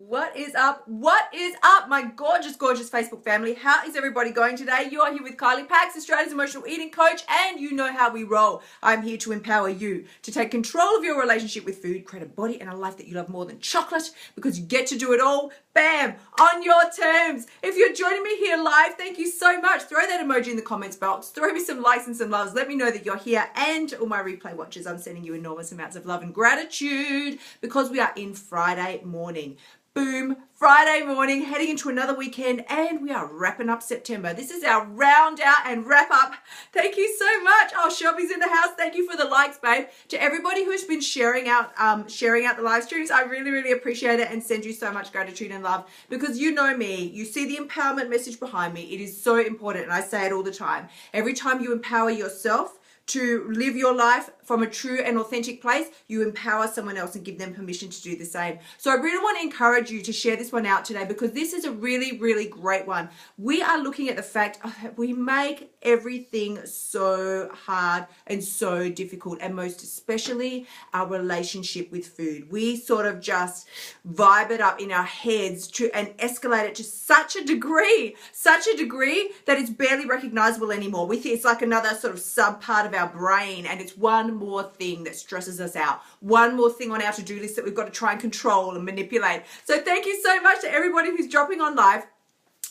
What is up? What is up, my gorgeous, gorgeous Facebook family? How is everybody going today? You are here with Kylie Pax, Australia's emotional eating coach, and you know how we roll. I'm here to empower you to take control of your relationship with food, create a body and a life that you love more than chocolate, because you get to do it all, bam, on your terms. If you're joining me here live, thank you so much. Throw that emoji in the comments box. Throw me some likes and some loves. Let me know that you're here, and all my replay watchers, I'm sending you enormous amounts of love and gratitude because we are in Friday morning. Boom, Friday morning, heading into another weekend, and we are wrapping up September. This is our round out and wrap up. Thank you so much. Oh, Shelby's in the house. Thank you for the likes, babe. To everybody who's been sharing out the live streams, I really, really appreciate it and send you so much gratitude and love, because you know me. You see the empowerment message behind me. It is so important, and I say it all the time. Every time you empower yourself to live your life from a true and authentic place, you empower someone else and give them permission to do the same. So I really want to encourage you to share this one out today, because this is a really, really great one. We are looking at the fact that we make everything so hard and so difficult, and most especially our relationship with food. We sort of just vibe it up in our heads and escalate it to such a degree that it's barely recognizable anymore. It's like another sort of sub part of our brain, and it's one more thing that stresses us out, one more thing on our to-do list that we've got to try and control and manipulate. So thank you so much to everybody who's dropping on live.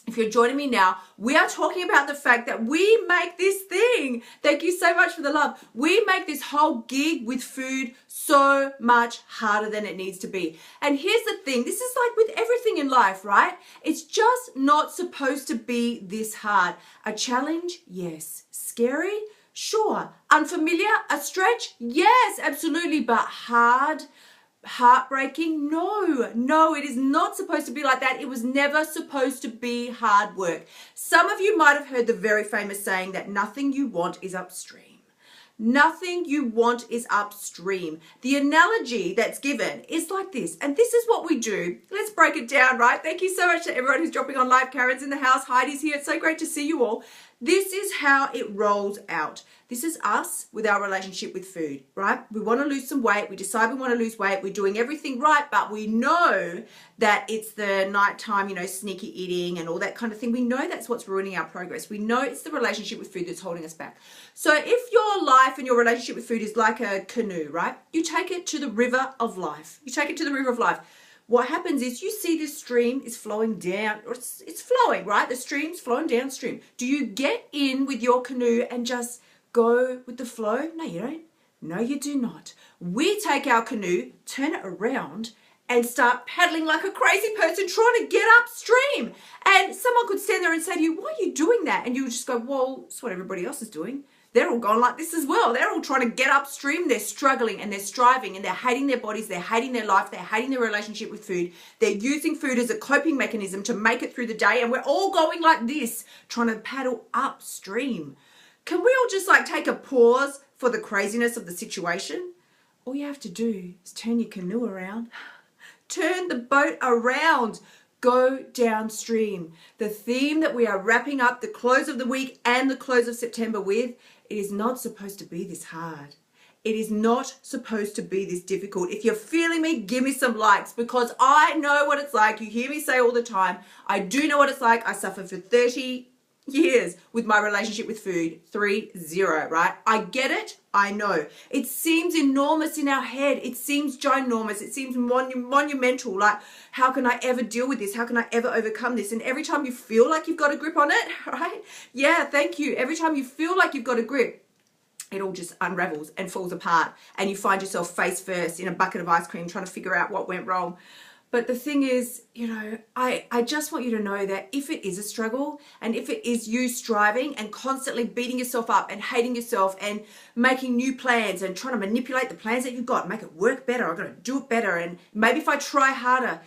If you're joining me now, we are talking about the fact that we make this thing. Thank you so much for the love. We make this whole gig with food so much harder than it needs to be. And here's the thing. This is like with everything in life, right? It's just not supposed to be this hard. A challenge? Yes. Scary? Sure. Unfamiliar? A stretch? Yes, absolutely. But hard? Heartbreaking? No, it is not supposed to be like that. It was never supposed to be hard work. Some of you might have heard the very famous saying that nothing you want is upstream. Nothing you want is upstream. The analogy that's given is like this, and this is what we do. Let's break it down, right? Thank you so much to everyone who's dropping on live. Karen's in the house. Heidi's here. It's so great to see you all. This is how it rolls out. This is us with our relationship with food, right? We want to lose some weight. We decide we want to lose weight. We're doing everything right, but we know that it's the nighttime, sneaky eating and all that kind of thing. We know that's what's ruining our progress. We know it's the relationship with food that's holding us back. So if your life and your relationship with food is like a canoe, right? You take it to the river of life. You take it to the river of life. What happens is you see this stream is flowing down, or it's flowing, right? The stream's flowing downstream. Do you get in with your canoe and just go with the flow? No, you don't. No, you do not. We take our canoe, turn it around, and start paddling like a crazy person trying to get upstream. And someone could stand there and say to you, why are you doing that? And you would just go, well, it's what everybody else is doing. They're all going like this as well. They're all trying to get upstream. They're struggling and they're striving and they're hating their bodies. They're hating their life. They're hating their relationship with food. They're using food as a coping mechanism to make it through the day. And we're all going like this, trying to paddle upstream. Can we all just take a pause for the craziness of the situation? All you have to do is turn your canoe around. Turn the boat around. Go downstream. The theme that we are wrapping up the close of the week and the close of September with, it is not supposed to be this hard. It is not supposed to be this difficult. If you're feeling me, give me some likes, because I know what it's like. You hear me say all the time, I do know what it's like. I suffered for 30 years with my relationship with food. 30, right? I get it. I know. It seems enormous in our head. It seems ginormous. It seems monumental. Like, how can I ever deal with this? How can I ever overcome this? And every time you feel like you've got a grip on it, right? Yeah, thank you. Every time you feel like you've got a grip, it all just unravels and falls apart. And you find yourself face first in a bucket of ice cream trying to figure out what went wrong. But the thing is, I just want you to know that if it is a struggle, and if it is you striving and constantly beating yourself up and hating yourself and making new plans and trying to manipulate the plans that you've got, make it work better, I've got to do it better, and maybe if I try harder,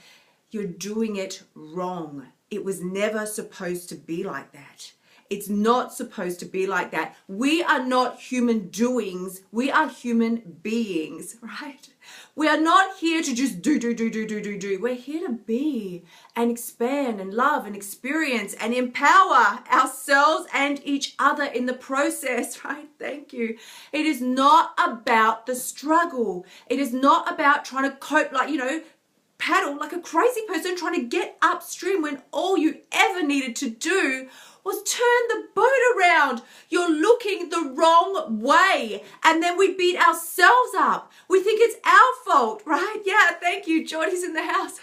you're doing it wrong. It was never supposed to be like that. It's not supposed to be like that. We are not human doings. We are human beings, right? We are not here to just do. We're here to be and expand and love and experience and empower ourselves and each other in the process, right? Thank you. It is not about the struggle. It is not about trying to cope paddle like a crazy person trying to get upstream when all you ever needed to do was turn the boat around. You're looking the wrong way. And then we beat ourselves up. We think it's our fault, right? Yeah, thank you. Geordie's in the house.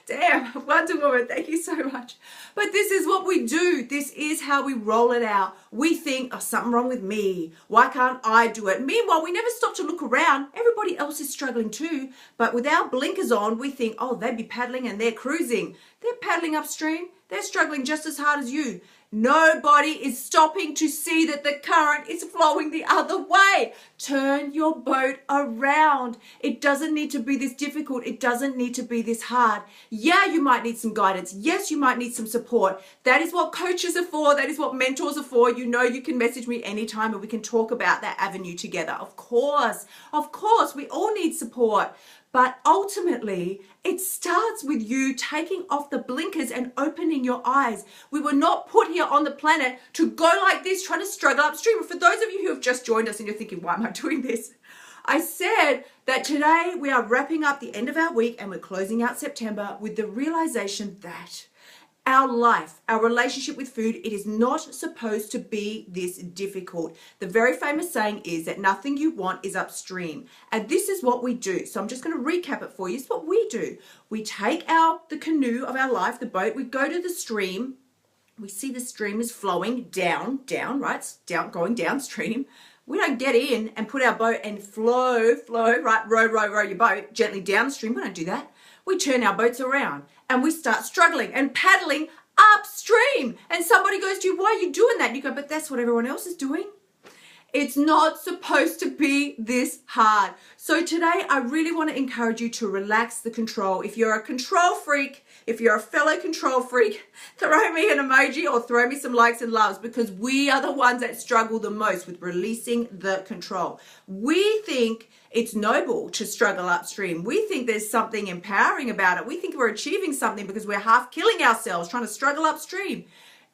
Damn, Wonder Woman, thank you so much. But this is what we do. This is how we roll it out. We think, oh, something wrong with me. Why can't I do it? Meanwhile, we never stop to look around. Everybody else is struggling too. But with our blinkers on, we think, oh, they'd be paddling and they're cruising. They're paddling upstream. They're struggling just as hard as you. Nobody is stopping to see that the current is flowing the other way. Turn your boat around. It doesn't need to be this difficult. It doesn't need to be this hard. Yeah, you might need some guidance. Yes, you might need some support. That is what coaches are for. That is what mentors are for. You know, you can message me anytime and we can talk about that avenue together. Of course, we all need support. But ultimately, it starts with you taking off the blinkers and opening your eyes. We were not put here on the planet to go like this, trying to struggle upstream. For those of you who have just joined us and you're thinking, why am I doing this? I said that today we are wrapping up the end of our week and we're closing out September with the realization that our life, our relationship with food, it is not supposed to be this difficult. The very famous saying is that nothing you want is upstream. And this is what we do. So I'm just going to recap it for you. It's what we do. We take the canoe of our life, the boat, we go to the stream. We see the stream is flowing down, right? It's going downstream. We don't get in and put our boat and flow, right? Row your boat gently downstream. We don't do that. We turn our boats around and we start struggling and paddling upstream. And somebody goes to you, why are you doing that? And you go, but that's what everyone else is doing. It's not supposed to be this hard. So today I really want to encourage you to relax the control. If you're a control freak, if you're a fellow control freak, throw me an emoji or throw me some likes and loves, because we are the ones that struggle the most with releasing the control. We think it's noble to struggle upstream. We think there's something empowering about it. We think we're achieving something because we're half killing ourselves trying to struggle upstream.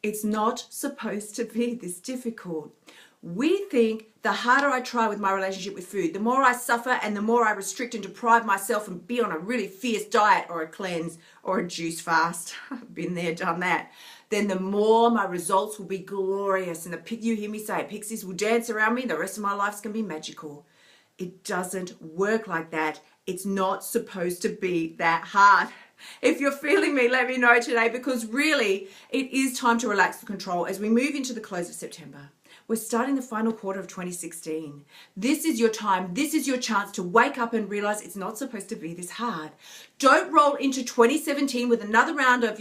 It's not supposed to be this difficult. We think the harder I try with my relationship with food, the more I suffer and the more I restrict and deprive myself and be on a really fierce diet or a cleanse or a juice fast. I've been there, done that. Then the more my results will be glorious. And you hear me say, pixies will dance around me. The rest of my life's going to be magical. It doesn't work like that. It's not supposed to be that hard. If you're feeling me, let me know today, because really it is time to relax the control as we move into the close of September. We're starting the final quarter of 2016. This is your time. This is your chance to wake up and realize it's not supposed to be this hard. Don't roll into 2017 with another round of,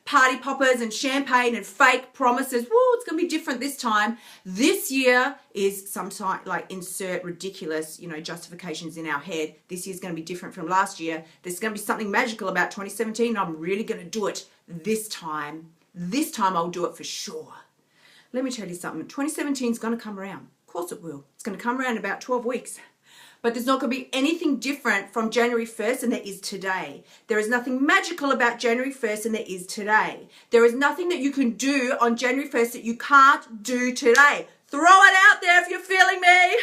party poppers and champagne and fake promises. Whoa, it's going to be different this time. This year is sometimes insert ridiculous, justifications in our head. This year's going to be different from last year. There's going to be something magical about 2017. I'm really going to do it this time. This time I'll do it for sure. Let me tell you something. 2017 is going to come around. Of course it will. It's going to come around in about 12 weeks. But there's not going to be anything different from January 1st than there is today. There is nothing magical about January 1st than there is today. There is nothing that you can do on January 1st that you can't do today. Throw it out there if you're feeling me.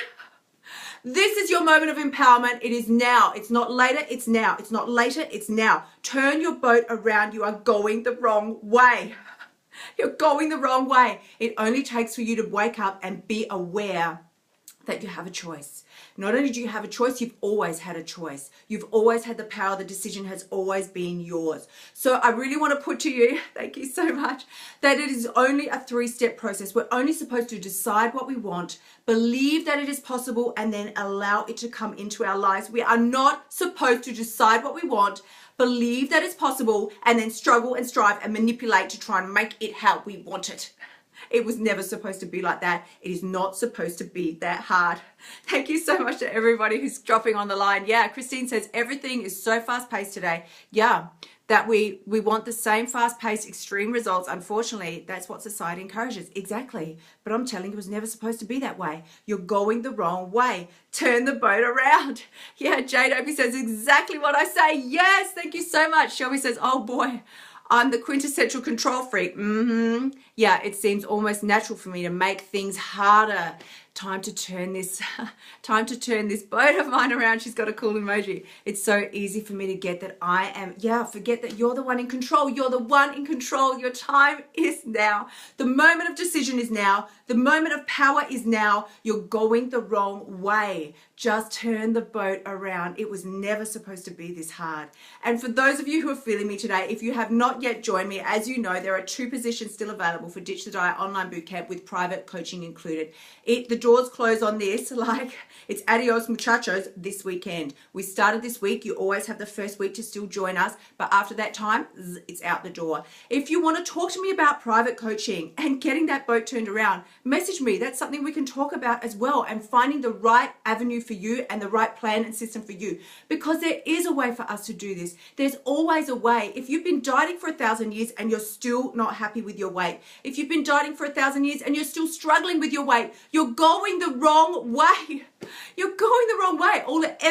This is your moment of empowerment. It is now. It's not later, it's now. It's not later, it's now. Turn your boat around. You are going the wrong way. You're going the wrong way. It only takes for you to wake up and be aware that you have a choice. Not only do you have a choice, you've always had a choice. You've always had the power. The decision has always been yours. So I really want to put to you, thank you so much, that it is only a 3-step process. We're only supposed to decide what we want, believe that it is possible, and then allow it to come into our lives. We are not supposed to decide what we want, believe that it's possible, and then struggle and strive and manipulate to try and make it how we want it. It was never supposed to be like that. It is not supposed to be that hard. Thank you so much to everybody who's dropping on the line. Yeah, Christine says everything is so fast-paced today. Yeah, that we want the same fast-paced extreme results. Unfortunately, that's what society encourages. Exactly. But I'm telling you, it was never supposed to be that way. You're going the wrong way. Turn the boat around. Yeah, Jade Opie says exactly what I say. Yes, thank you so much. Shelby says, oh boy, I'm the quintessential control freak. Yeah, it seems almost natural for me to make things harder. time to turn this time to turn this boat of mine around. She's got a cool emoji. It's so easy for me to get that I am, forget that you're the one in control. You're the one in control. Your time is now. The moment of decision is now. The moment of power is now. You're going the wrong way. Just turn the boat around. It was never supposed to be this hard. And for those of you who are feeling me today, if you have not yet joined me, as you know, there are 2 positions still available for Ditch the Diet online bootcamp with private coaching included. The doors close on this, like it's adios muchachos this weekend. We started this week. You always have the first week to still join us, but after that time, it's out the door. If you want to talk to me about private coaching and getting that boat turned around, message me. That's something we can talk about as well, and finding the right avenue for you and the right plan and system for you, because there is a way for us to do this. There's always a way. If you've been dieting for 1,000 years and you're still not happy with your weight, if you've been dieting for 1,000 years and you're still struggling with your weight, you're going the wrong way. You're going the wrong way. All it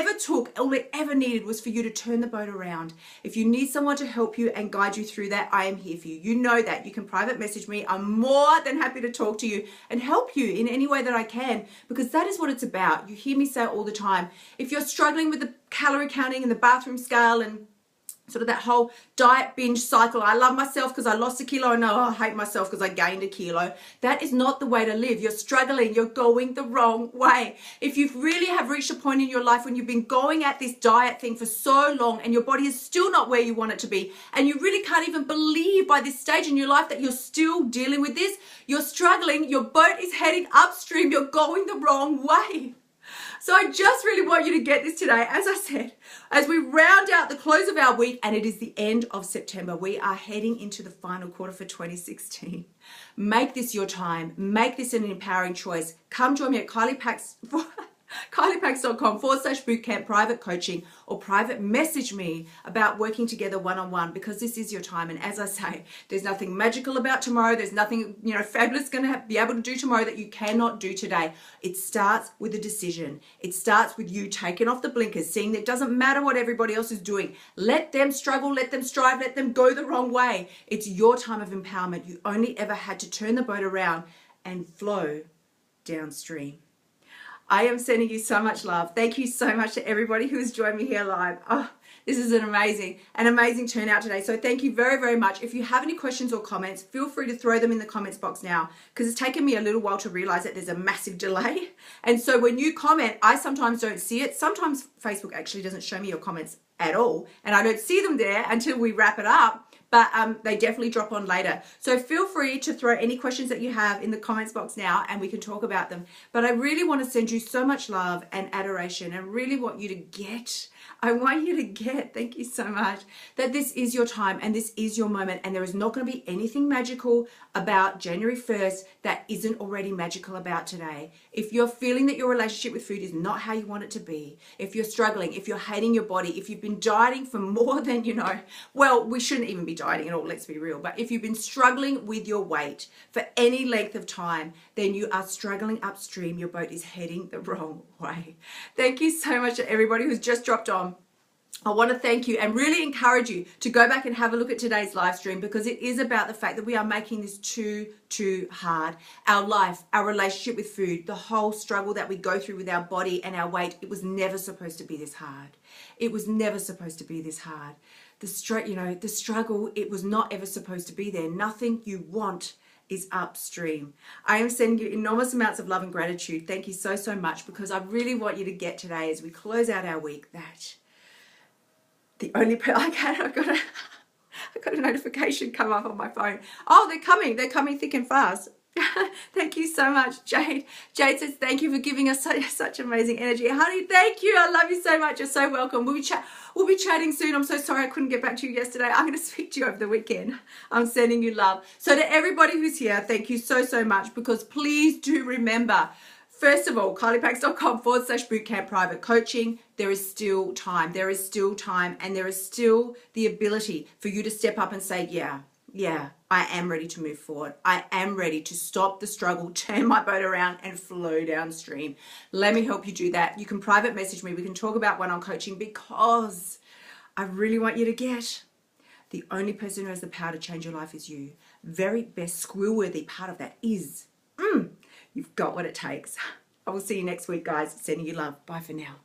ever needed was for you to turn the boat around. If you need someone to help you and guide you through that, I am here for you. You know that. You can private message me. I'm more than happy to talk to you and help you in any way that I can, because that is what it's about. You hear me say all the time, if you're struggling with the calorie counting and the bathroom scale and sort of that whole diet binge cycle, I love myself because I lost a kilo, and I hate myself because I gained a kilo. That is not the way to live. You're struggling. You're going the wrong way. If you really have reached a point in your life when you've been going at this diet thing for so long and your body is still not where you want it to be, and you really can't even believe by this stage in your life that you're still dealing with this, you're struggling, your boat is heading upstream, you're going the wrong way. So I just really want you to get this today. As I said, as we round out the close of our week, and it is the end of September, we are heading into the final quarter for 2016. Make this your time. Make this an empowering choice. Come join me at kyliepax.com/bootcamp private coaching, or private message me about working together one-on-one, because this is your time. And as I say, there's nothing magical about tomorrow. There's nothing, fabulous going to be able to do tomorrow that you cannot do today. It starts with a decision. It starts with you taking off the blinkers, seeing that it doesn't matter what everybody else is doing. Let them struggle, let them strive, let them go the wrong way. It's your time of empowerment. You only ever had to turn the boat around and flow downstream. I am sending you so much love. Thank you so much to everybody who has joined me here live. Oh, this is an amazing turnout today. So thank you very, very much. If you have any questions or comments, feel free to throw them in the comments box now, because it's taken me a little while to realize that there's a massive delay. And so when you comment, I sometimes don't see it. Sometimes Facebook actually doesn't show me your comments at all, and I don't see them there until we wrap it up. But they definitely drop on later. So feel free to throw any questions that you have in the comments box now, and we can talk about them. But I really want to send you so much love and adoration, and really want you to get, thank you so much, that this is your time and this is your moment, and there is not going to be anything magical about January 1st that isn't already magical about today. If you're feeling that your relationship with food is not how you want it to be, if you're struggling, if you're hating your body, if you've been dieting for more than, well, we shouldn't even be dieting at all, let's be real, but if you've been struggling with your weight for any length of time, then you are struggling upstream. Your boat is heading the wrong way. Thank you so much to everybody who's just dropped on. I want to thank you and really encourage you to go back and have a look at today's live stream, because it is about the fact that we are making this too hard. Our life, our relationship with food, the whole struggle that we go through with our body and our weight, it was never supposed to be this hard. It was never supposed to be this hard. The struggle, it was not ever supposed to be there. Nothing you want is upstream. I am sending you enormous amounts of love and gratitude. Thank you so, so much, because I really want you to get today, as we close out our week, that the only I got a notification come up on my phone. Oh, they're coming thick and fast. Thank you so much, Jade. Jade says, thank you for giving us such amazing energy. Honey, thank you. I love you so much. You're so welcome. We'll be chatting soon. I'm so sorry I couldn't get back to you yesterday. I'm going to speak to you over the weekend. I'm sending you love. So to everybody who's here, thank you so, so much, because please do remember, first of all, kyliepax.com/bootcamp private coaching. There is still time. There is still time, and there is still the ability for you to step up and say, yeah, I am ready to move forward. I am ready to stop the struggle, turn my boat around, and flow downstream. Let me help you do that. You can private message me. We can talk about one-on coaching, because I really want you to get the only person who has the power to change your life is you. Very best squirrel-worthy part of that is you've got what it takes. I will see you next week, guys. Sending you love. Bye for now.